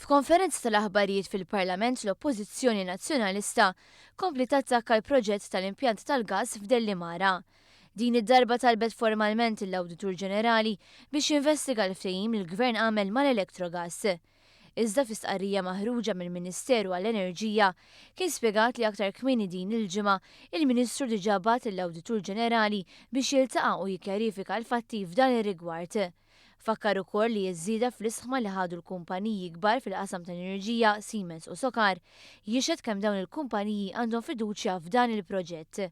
F'konferenza tal-aħbarijiet fil-Parlament l-Oppożizzjoni Nazzjonalista kompli tattakka l-proġett tal-impjant tal-gass f'Dellimara. Din id-darba talbet formalment l-Awditur Ġenerali biex jinvestiga l-ftehim li l-Gvern għamel mal-Electrogas. Iżda fi stqarrija maħruġa mill-Ministeru għall-Enerġija kien spjegat li aktar kmieni din il-ġimgħa il-Ministru diġà bagħat lill-Awditur Ġenerali biex jiltaqa' u jikkjarifika l-fatti f'dan ir-rigward. Fakkar ukoll li ż-żieda fl-isħma li ħadu l-kumpaniji kbar fil-qasam tal-enerġija Siemens u Sokar jixed kemm dawn il-kumpaniji għandhom fiduċja f'dan il-proġett.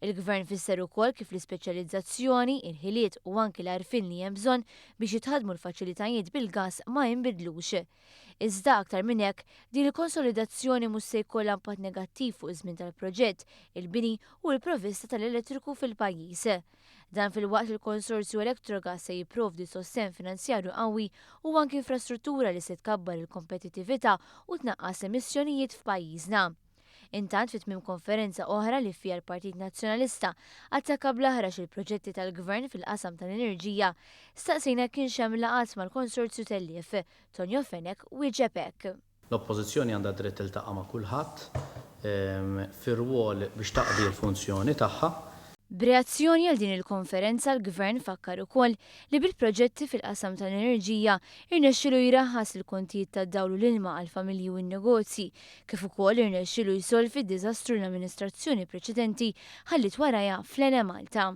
Il-Gvern fisser ukoll kif l-ispeċjalizzazzjoni, il-ħiliet u anki l-għarfien li hemm bżonn biex jitħadmu l-faċilitajiet bil-gass ma jinbidlux. Iżda aktar minn hekk, din il-konsolidazzjoni mhux se jkollha impatt negattiv fuq iż-żmien tal-proġett, il-bini u l-provvista tal-elettriku fil-pajjiż. Dan fil-waqt il-Konsorzju Electrogas se jipprovdi sostenn finanzjarju qawwi u anki infrastruttura li se tkabbar il-kompetittività u tnaqqas emissjonijiet f'pajjiżna. Intant fit-tmiem konferenza oħra li fija l-Partit Nazzjonalista attakka bl-aħrax il-proġetti tal-Gvern fil-qasam tal-enerġija, staqsejna kien xem laqat mal-Konsorzju Tellif, Tonjo Fenek u Ġepek. L-Oppożizzjoni għandha dritt tiltaqa' ma' kulħadd fir-rwol biex taqdi l-funzjoni tagħha. B'reazzjoni għal din il-konferenza l-Gvern fakkar ukoll li bil-proġetti fil-qasam tal-enerġija irnexxielu jraħħas il-kontijiet tad-dawl u l-ilma għal familji u n-negozji, kif ukoll irnexxielu jsolvi d-diżastru l-amministrazzjoni preċedenti ħallit warajha fl-Malta.